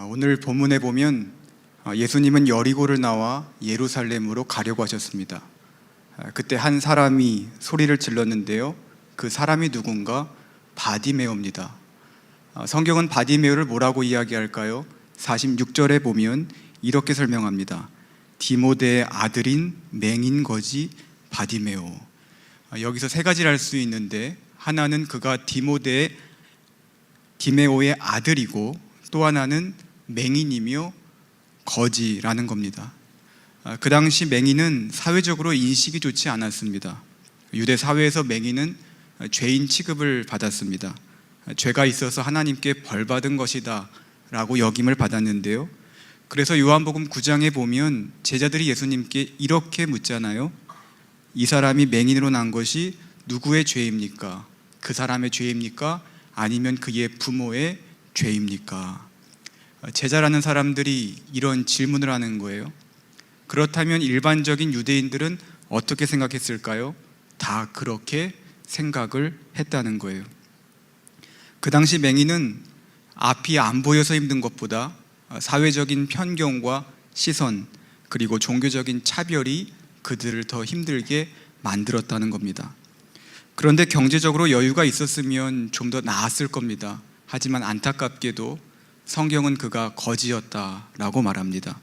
오늘 본문에 보면 예수님은 여리고를 나와 예루살렘으로 가려고 하셨습니다. 그때 한 사람이 소리를 질렀는데요, 그 사람이 누군가? 바디메오입니다. 성경은 바디메오를 뭐라고 이야기할까요? 46절에 보면 이렇게 설명합니다. 디모데의 아들인 맹인 거지 바디메오. 여기서 세 가지를 알 수 있는데, 하나는 그가 디메오의 아들이고, 또 하나는 맹인이며 거지라는 겁니다. 그 당시 맹인은 사회적으로 인식이 좋지 않았습니다. 유대 사회에서 맹인은 죄인 취급을 받았습니다. 죄가 있어서 하나님께 벌받은 것이다 라고 여김을 받았는데요, 그래서 요한복음 9장에 보면 제자들이 예수님께 이렇게 묻잖아요. 이 사람이 맹인으로 난 것이 누구의 죄입니까? 그 사람의 죄입니까? 아니면 그의 부모의 죄입니까? 제자라는 사람들이 이런 질문을 하는 거예요. 그렇다면 일반적인 유대인들은 어떻게 생각했을까요? 다 그렇게 생각을 했다는 거예요. 그 당시 맹인은 앞이 안 보여서 힘든 것보다 사회적인 편견과 시선, 그리고 종교적인 차별이 그들을 더 힘들게 만들었다는 겁니다. 그런데 경제적으로 여유가 있었으면 좀 더 나았을 겁니다. 하지만 안타깝게도 성경은 그가 거지였다라고 말합니다.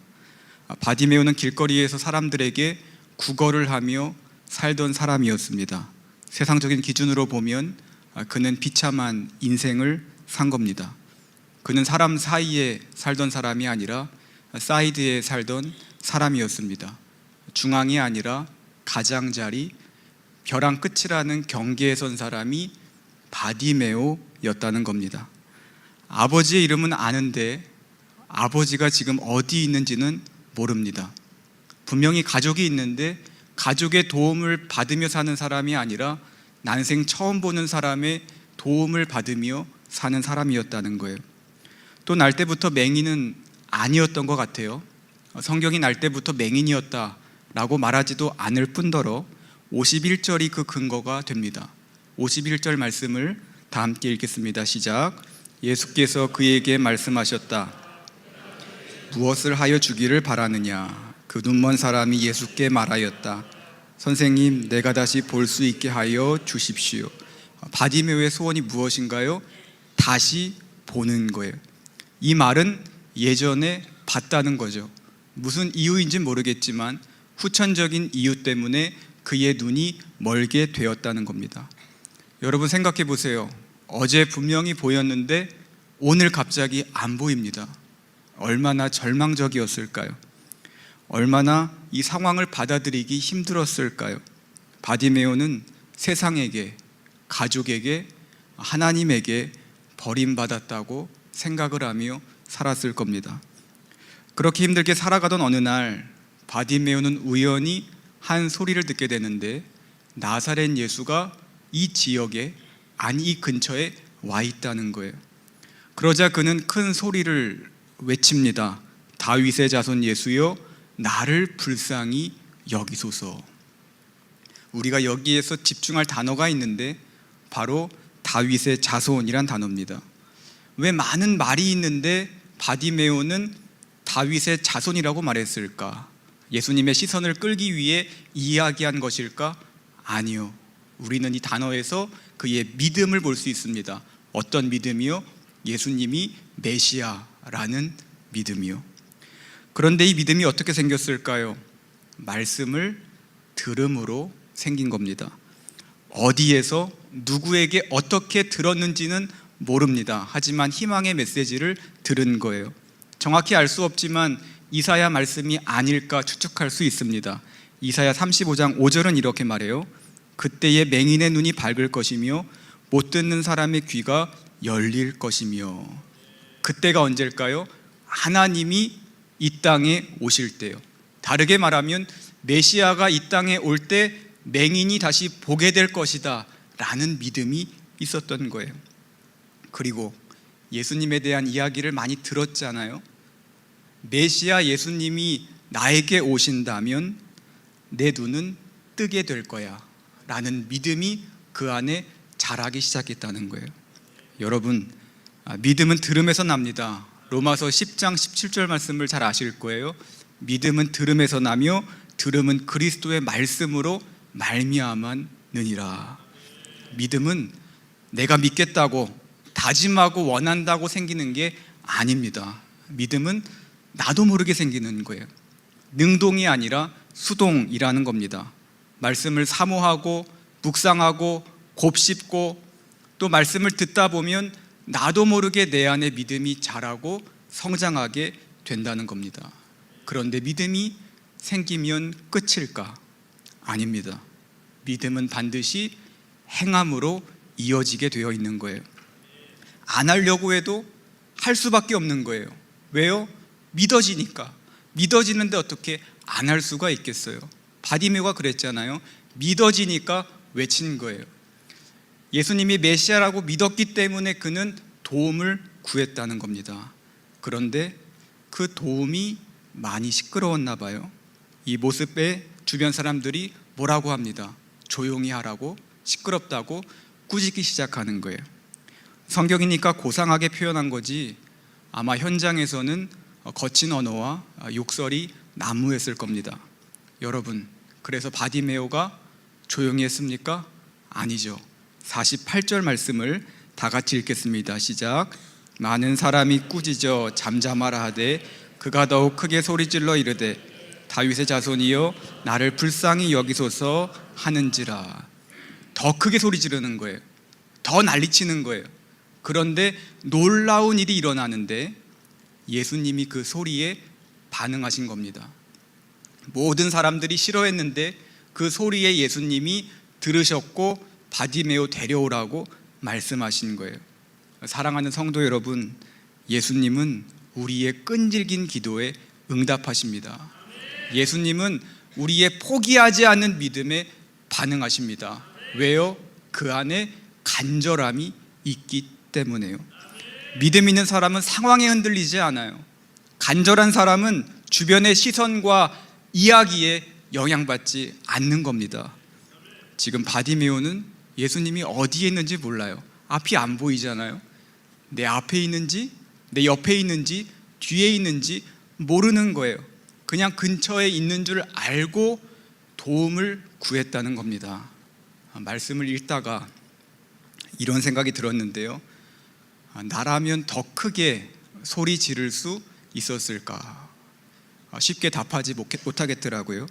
바디메오는 길거리에서 사람들에게 구걸을 하며 살던 사람이었습니다. 세상적인 기준으로 보면 그는 비참한 인생을 산 겁니다. 그는 사람 사이에 살던 사람이 아니라 사이드에 살던 사람이었습니다. 중앙이 아니라 가장자리, 벼랑 끝이라는 경계에 선 사람이 바디메오였다는 겁니다. 아버지의 이름은 아는데 아버지가 지금 어디 있는지는 모릅니다. 분명히 가족이 있는데 가족의 도움을 받으며 사는 사람이 아니라 난생 처음 보는 사람의 도움을 받으며 사는 사람이었다는 거예요. 또 날 때부터 맹인은 아니었던 것 같아요. 성경이 날 때부터 맹인이었다라고 말하지도 않을 뿐더러 51절이 그 근거가 됩니다. 51절 말씀을 다 함께 읽겠습니다. 시작. 예수께서 그에게 말씀하셨다. 무엇을 하여 주기를 바라느냐? 그 눈먼 사람이 예수께 말하였다. 선생님, 내가 다시 볼 수 있게 하여 주십시오. 바디메오의 소원이 무엇인가요? 다시 보는 거예요. 이 말은 예전에 봤다는 거죠. 무슨 이유인지 모르겠지만 후천적인 이유 때문에 그의 눈이 멀게 되었다는 겁니다. 여러분 생각해 보세요. 어제 분명히 보였는데 오늘 갑자기 안 보입니다. 얼마나 절망적이었을까요? 얼마나 이 상황을 받아들이기 힘들었을까요? 바디메오는 세상에게, 가족에게, 하나님에게 버림받았다고 생각을 하며 살았을 겁니다. 그렇게 힘들게 살아가던 어느 날 바디메오는 우연히 한 소리를 듣게 되는데 나사렛 예수가 이 지역에, 아니 이 근처에 와 있다는 거예요. 그러자 그는 큰 소리를 외칩니다. 다윗의 자손 예수여, 나를 불쌍히 여기소서. 우리가 여기에서 집중할 단어가 있는데 바로 다윗의 자손이란 단어입니다. 왜 많은 말이 있는데 바디메오는 다윗의 자손이라고 말했을까? 예수님의 시선을 끌기 위해 이야기한 것일까? 아니요. 우리는 이 단어에서 그의 믿음을 볼 수 있습니다. 어떤 믿음이요? 예수님이 메시아라는 믿음이요. 그런데 이 믿음이 어떻게 생겼을까요? 말씀을 들음으로 생긴 겁니다. 어디에서 누구에게 어떻게 들었는지는 모릅니다. 하지만 희망의 메시지를 들은 거예요. 정확히 알 수 없지만 이사야 말씀이 아닐까 추측할 수 있습니다. 이사야 35장 5절은 이렇게 말해요. 그때의 맹인의 눈이 밝을 것이며 못 듣는 사람의 귀가 열릴 것이며. 그때가 언제일까요? 하나님이 이 땅에 오실 때요. 다르게 말하면 메시아가 이 땅에 올 때 맹인이 다시 보게 될 것이다 라는 믿음이 있었던 거예요. 그리고 예수님에 대한 이야기를 많이 들었잖아요. 메시아 예수님이 나에게 오신다면 내 눈은 뜨게 될 거야 라는 믿음이 그 안에 자라기 시작했다는 거예요. 여러분, 믿음은 들음에서 납니다. 로마서 10장 17절 말씀을 잘 아실 거예요. 믿음은 들음에서 나며 들음은 그리스도의 말씀으로 말미암았느니라. 믿음은 내가 믿겠다고 다짐하고 원한다고 생기는 게 아닙니다. 믿음은 나도 모르게 생기는 거예요. 능동이 아니라 수동이라는 겁니다. 말씀을 사모하고 묵상하고 곱씹고 또 말씀을 듣다 보면 나도 모르게 내 안에 믿음이 자라고 성장하게 된다는 겁니다. 그런데 믿음이 생기면 끝일까? 아닙니다. 믿음은 반드시 행함으로 이어지게 되어 있는 거예요. 안 하려고 해도 할 수밖에 없는 거예요. 왜요? 믿어지니까. 믿어지는데 어떻게 안 할 수가 있겠어요? 바디메오가 그랬잖아요. 믿어지니까 외친 거예요. 예수님이 메시아라고 믿었기 때문에 그는 도움을 구했다는 겁니다. 그런데 그 도움이 많이 시끄러웠나 봐요. 이 모습에 주변 사람들이 뭐라고 합니다. 조용히 하라고, 시끄럽다고 꾸짖기 시작하는 거예요. 성경이니까 고상하게 표현한 거지 아마 현장에서는 거친 언어와 욕설이 난무했을 겁니다. 여러분, 그래서 바디메오가 조용히 했습니까? 아니죠. 48절 말씀을 다 같이 읽겠습니다. 시작. 많은 사람이 꾸짖어 잠잠하라 하되 그가 더욱 크게 소리질러 이르되 다윗의 자손이여 나를 불쌍히 여기소서 하는지라. 더 크게 소리 지르는 거예요. 더 난리치는 거예요. 그런데 놀라운 일이 일어나는데 예수님이 그 소리에 반응하신 겁니다. 모든 사람들이 싫어했는데 그 소리에 예수님이 들으셨고 바디메오 데려오라고 말씀하신 거예요. 사랑하는 성도 여러분, 예수님은 우리의 끈질긴 기도에 응답하십니다. 예수님은 우리의 포기하지 않는 믿음에 반응하십니다. 왜요? 그 안에 간절함이 있기 때문에요. 믿음 있는 사람은 상황에 흔들리지 않아요. 간절한 사람은 주변의 시선과 이야기에 영향받지 않는 겁니다. 지금 바디메오는 예수님이 어디에 있는지 몰라요. 앞이 안 보이잖아요. 내 앞에 있는지 내 옆에 있는지 뒤에 있는지 모르는 거예요. 그냥 근처에 있는 줄 알고 도움을 구했다는 겁니다. 말씀을 읽다가 이런 생각이 들었는데요. 나라면 더 크게 소리 지를 수 있었을까? 쉽게 답하지 못하겠더라고요.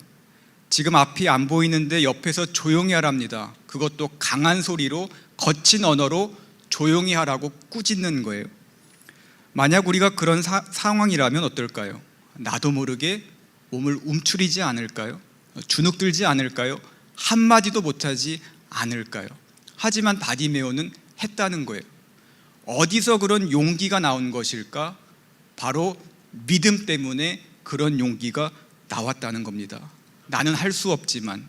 지금 앞이 안 보이는데 옆에서 조용히 하랍니다. 그것도 강한 소리로 거친 언어로 조용히 하라고 꾸짖는 거예요. 만약 우리가 그런 상황이라면 어떨까요? 나도 모르게 몸을 움츠리지 않을까요? 주눅들지 않을까요? 한마디도 못하지 않을까요? 하지만 바디메오는 했다는 거예요. 어디서 그런 용기가 나온 것일까? 바로 믿음 때문에 그런 용기가 나왔다는 겁니다. 나는 할 수 없지만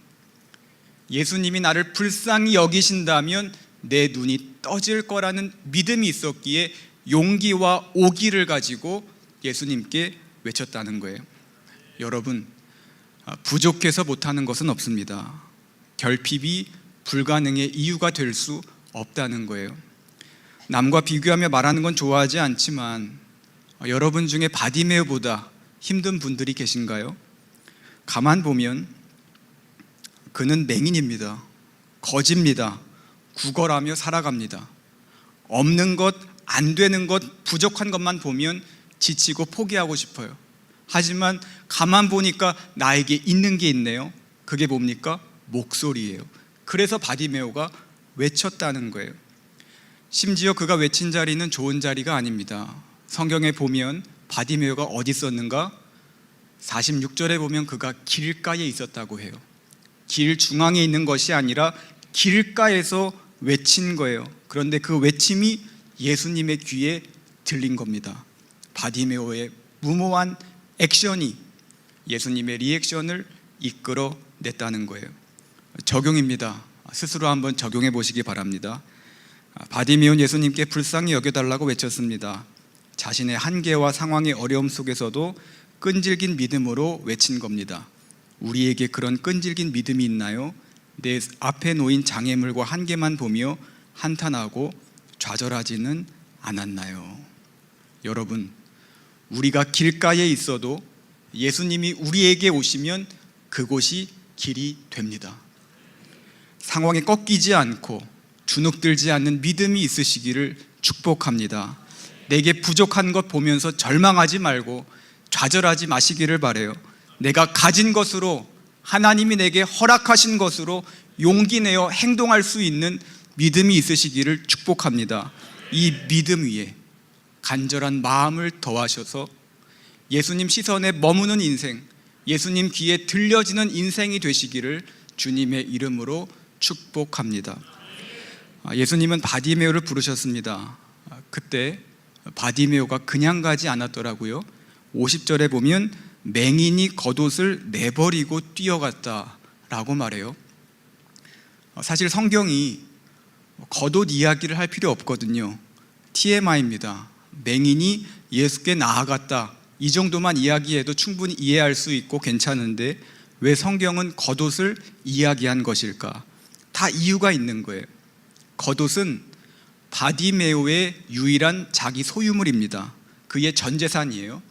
예수님이 나를 불쌍히 여기신다면 내 눈이 떠질 거라는 믿음이 있었기에 용기와 오기를 가지고 예수님께 외쳤다는 거예요. 여러분, 부족해서 못하는 것은 없습니다. 결핍이 불가능의 이유가 될 수 없다는 거예요. 남과 비교하며 말하는 건 좋아하지 않지만 여러분 중에 바디메오보다 힘든 분들이 계신가요? 가만 보면 그는 맹인입니다. 거지입니다. 구걸하며 살아갑니다. 없는 것, 안 되는 것, 부족한 것만 보면 지치고 포기하고 싶어요. 하지만 가만 보니까 나에게 있는 게 있네요. 그게 뭡니까? 목소리예요. 그래서 바디메오가 외쳤다는 거예요. 심지어 그가 외친 자리는 좋은 자리가 아닙니다. 성경에 보면 바디메오가 어디 있었는가? 46절에 보면 그가 길가에 있었다고 해요. 길 중앙에 있는 것이 아니라 길가에서 외친 거예요. 그런데 그 외침이 예수님의 귀에 들린 겁니다. 바디메오의 무모한 액션이 예수님의 리액션을 이끌어냈다는 거예요. 적용입니다. 스스로 한번 적용해 보시기 바랍니다. 바디메오는 예수님께 불쌍히 여겨달라고 외쳤습니다. 자신의 한계와 상황의 어려움 속에서도 끈질긴 믿음으로 외친 겁니다. 우리에게 그런 끈질긴 믿음이 있나요? 내 앞에 놓인 장애물과 한계만 보며 한탄하고 좌절하지는 않았나요? 여러분, 우리가 길가에 있어도 예수님이 우리에게 오시면 그곳이 길이 됩니다. 상황에 꺾이지 않고 주눅들지 않는 믿음이 있으시기를 축복합니다. 내게 부족한 것 보면서 절망하지 말고 좌절하지 마시기를 바라요. 내가 가진 것으로, 하나님이 내게 허락하신 것으로 용기 내어 행동할 수 있는 믿음이 있으시기를 축복합니다. 이 믿음 위에 간절한 마음을 더하셔서 예수님 시선에 머무는 인생, 예수님 귀에 들려지는 인생이 되시기를 주님의 이름으로 축복합니다. 예수님은 바디메오를 부르셨습니다. 그때 바디메오가 그냥 가지 않았더라고요. 50절에 보면 맹인이 겉옷을 내버리고 뛰어갔다라고 말해요. 사실 성경이 겉옷 이야기를 할 필요 없거든요. TMI입니다. 맹인이 예수께 나아갔다, 이 정도만 이야기해도 충분히 이해할 수 있고 괜찮은데 왜 성경은 겉옷을 이야기한 것일까? 다 이유가 있는 거예요. 겉옷은 바디메오의 유일한 자기 소유물입니다. 그의 전 재산이에요.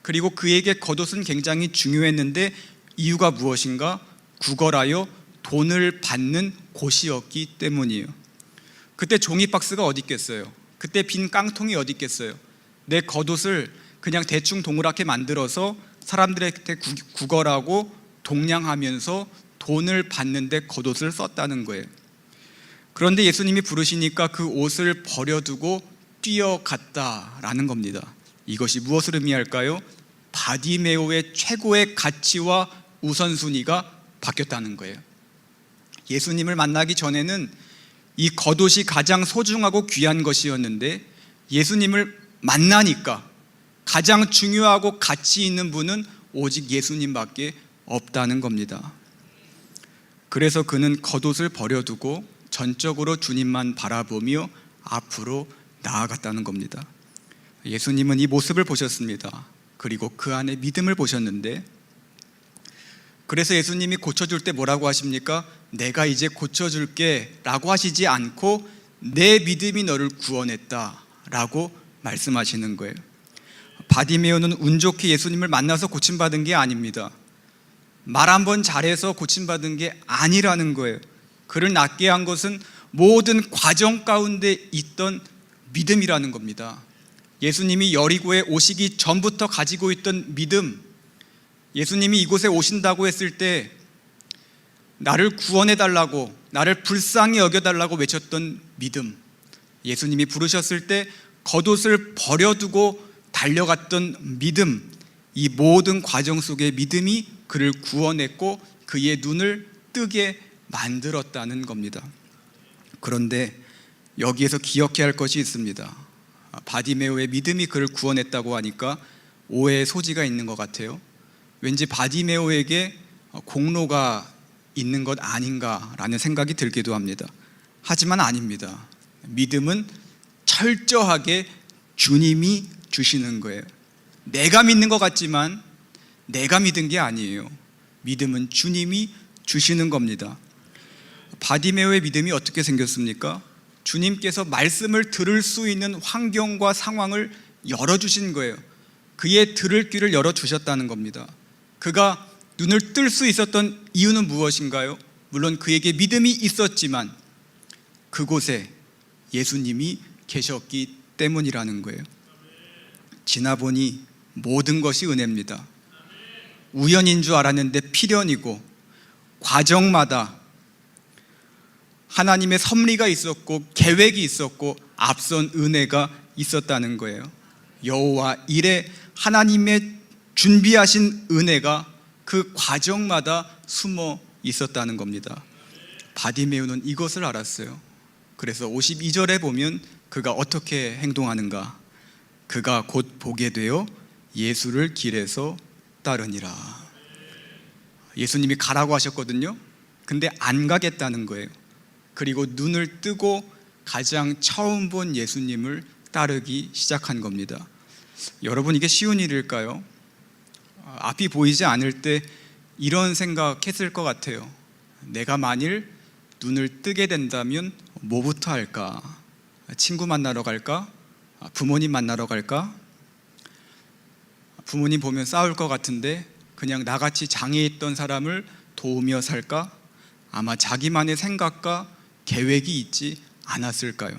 그리고 그에게 겉옷은 굉장히 중요했는데 이유가 무엇인가? 구걸하여 돈을 받는 곳이었기 때문이에요. 그때 종이박스가 어디 있겠어요? 그때 빈 깡통이 어디 있겠어요? 내 겉옷을 그냥 대충 동그랗게 만들어서 사람들한테 구걸하고 동냥하면서 돈을 받는데 겉옷을 썼다는 거예요. 그런데 예수님이 부르시니까 그 옷을 버려두고 뛰어갔다라는 겁니다. 이것이 무엇을 의미할까요? 바디메오의 최고의 가치와 우선순위가 바뀌었다는 거예요. 예수님을 만나기 전에는 이 겉옷이 가장 소중하고 귀한 것이었는데 예수님을 만나니까 가장 중요하고 가치 있는 분은 오직 예수님밖에 없다는 겁니다. 그래서 그는 겉옷을 버려두고 전적으로 주님만 바라보며 앞으로 나아갔다는 겁니다. 예수님은 이 모습을 보셨습니다. 그리고 그 안에 믿음을 보셨는데, 그래서 예수님이 고쳐줄 때 뭐라고 하십니까? 내가 이제 고쳐줄게 라고 하시지 않고 내 믿음이 너를 구원했다 라고 말씀하시는 거예요. 바디메오는 운 좋게 예수님을 만나서 고침받은 게 아닙니다. 말 한 번 잘해서 고침받은 게 아니라는 거예요. 그를 낫게 한 것은 모든 과정 가운데 있던 믿음이라는 겁니다. 예수님이 여리고에 오시기 전부터 가지고 있던 믿음, 예수님이 이곳에 오신다고 했을 때 나를 구원해달라고, 나를 불쌍히 여겨달라고 외쳤던 믿음, 예수님이 부르셨을 때 겉옷을 버려두고 달려갔던 믿음, 이 모든 과정 속의 믿음이 그를 구원했고 그의 눈을 뜨게 만들었다는 겁니다. 그런데 여기에서 기억해야 할 것이 있습니다. 바디메오의 믿음이 그를 구원했다고 하니까 오해의 소지가 있는 것 같아요. 왠지 바디메오에게 공로가 있는 것 아닌가라는 생각이 들기도 합니다. 하지만 아닙니다. 믿음은 철저하게 주님이 주시는 거예요. 내가 믿는 것 같지만 내가 믿은 게 아니에요. 믿음은 주님이 주시는 겁니다. 바디메오의 믿음이 어떻게 생겼습니까? 주님께서 말씀을 들을 수 있는 환경과 상황을 열어주신 거예요. 그의 들을 귀를 열어주셨다는 겁니다. 그가 눈을 뜰 수 있었던 이유는 무엇인가요? 물론 그에게 믿음이 있었지만 그곳에 예수님이 계셨기 때문이라는 거예요. 지나보니 모든 것이 은혜입니다. 우연인 줄 알았는데 필연이고, 과정마다 하나님의 섭리가 있었고 계획이 있었고 앞선 은혜가 있었다는 거예요. 여호와 일에 하나님의 준비하신 은혜가 그 과정마다 숨어 있었다는 겁니다. 바디메오는 이것을 알았어요. 그래서 52절에 보면 그가 어떻게 행동하는가? 그가 곧 보게 되어 예수를 길에서 따르니라. 예수님이 가라고 하셨거든요. 근데 안 가겠다는 거예요. 그리고 눈을 뜨고 가장 처음 본 예수님을 따르기 시작한 겁니다. 여러분, 이게 쉬운 일일까요? 앞이 보이지 않을 때 이런 생각했을 것 같아요. 내가 만일 눈을 뜨게 된다면 뭐부터 할까? 친구 만나러 갈까? 부모님 만나러 갈까? 부모님 보면 싸울 것 같은데 그냥 나같이 장애에 있던 사람을 도우며 살까? 아마 자기만의 생각과 계획이 있지 않았을까요?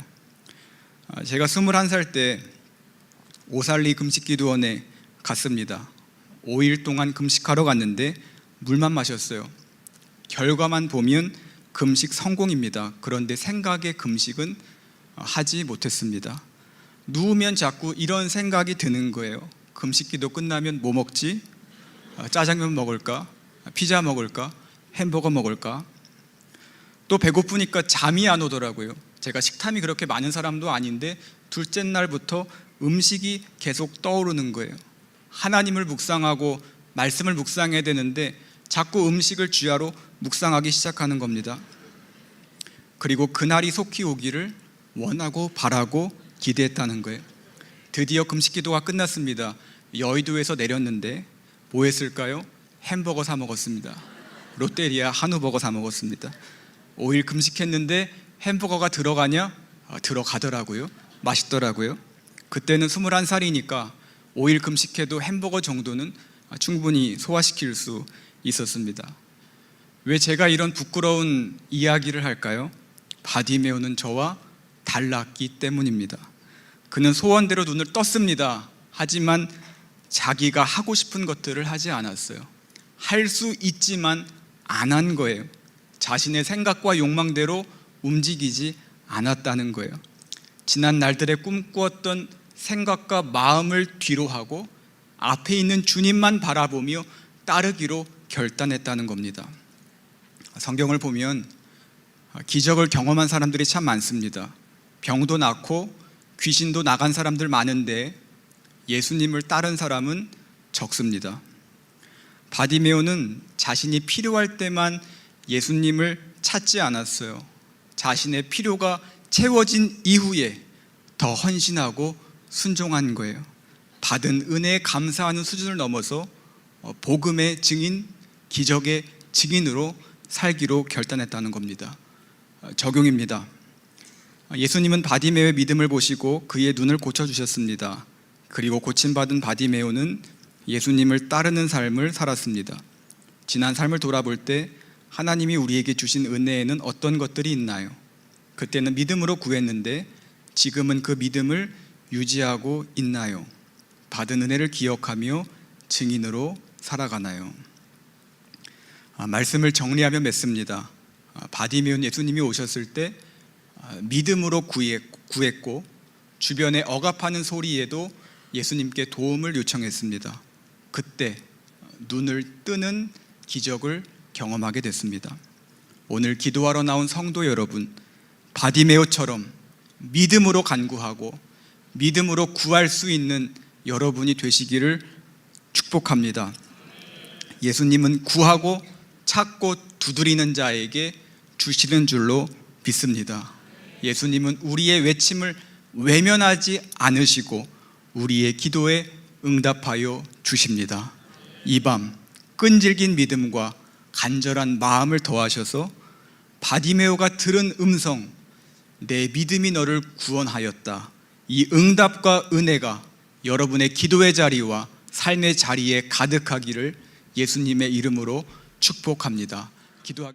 제가 21살 때 오살리 금식기도원에 갔습니다. 5일 동안 금식하러 갔는데 물만 마셨어요. 결과만 보면 금식 성공입니다. 그런데 생각의 금식은 하지 못했습니다. 누우면 자꾸 이런 생각이 드는 거예요. 금식기도 끝나면 뭐 먹지? 짜장면 먹을까? 피자 먹을까? 햄버거 먹을까? 또 배고프니까 잠이 안 오더라고요. 제가 식탐이 그렇게 많은 사람도 아닌데 둘째 날부터 음식이 계속 떠오르는 거예요. 하나님을 묵상하고 말씀을 묵상해야 되는데 자꾸 음식을 주야로 묵상하기 시작하는 겁니다. 그리고 그날이 속히 오기를 원하고 바라고 기대했다는 거예요. 드디어 금식기도가 끝났습니다. 여의도에서 내렸는데 뭐 했을까요? 햄버거 사 먹었습니다. 롯데리아 한우버거 사 먹었습니다. 5일 금식했는데 햄버거가 들어가냐? 들어가더라고요. 맛있더라고요. 그때는 21살이니까 5일 금식해도 햄버거 정도는 충분히 소화시킬 수 있었습니다. 왜 제가 이런 부끄러운 이야기를 할까요? 바디메오는 저와 달랐기 때문입니다. 그는 소원대로 눈을 떴습니다. 하지만 자기가 하고 싶은 것들을 하지 않았어요. 할 수 있지만 안 한 거예요. 자신의 생각과 욕망대로 움직이지 않았다는 거예요. 지난 날들에 꿈꾸었던 생각과 마음을 뒤로 하고 앞에 있는 주님만 바라보며 따르기로 결단했다는 겁니다. 성경을 보면 기적을 경험한 사람들이 참 많습니다. 병도 낫고 귀신도 나간 사람들 많은데 예수님을 따른 사람은 적습니다. 바디메오는 자신이 필요할 때만 예수님을 찾지 않았어요. 자신의 필요가 채워진 이후에 더 헌신하고 순종한 거예요. 받은 은혜에 감사하는 수준을 넘어서 복음의 증인, 기적의 증인으로 살기로 결단했다는 겁니다. 적용입니다. 예수님은 바디메오의 믿음을 보시고 그의 눈을 고쳐주셨습니다. 그리고 고침받은 바디메오는 예수님을 따르는 삶을 살았습니다. 지난 삶을 돌아볼 때 하나님이 우리에게 주신 은혜에는 어떤 것들이 있나요? 그때는 믿음으로 구했는데 지금은 그 믿음을 유지하고 있나요? 받은 은혜를 기억하며 증인으로 살아가나요? 말씀을 정리하며 맺습니다. 바디메오는 예수님이 오셨을 때 믿음으로 구했고 주변에 억압하는 소리에도 예수님께 도움을 요청했습니다. 그때 눈을 뜨는 기적을 경험하게 됐습니다. 오늘 기도하러 나온 성도 여러분, 바디메오처럼 믿음으로 간구하고 믿음으로 구할 수 있는 여러분이 되시기를 축복합니다. 예수님은 구하고 찾고 두드리는 자에게 주시는 줄로 믿습니다. 예수님은 우리의 외침을 외면하지 않으시고 우리의 기도에 응답하여 주십니다. 이 밤 끈질긴 믿음과 간절한 마음을 더하셔서 바디메오가 들은 음성, 내 믿음이 너를 구원하였다, 이 응답과 은혜가 여러분의 기도의 자리와 삶의 자리에 가득하기를 예수님의 이름으로 축복합니다. 기도하겠습니다.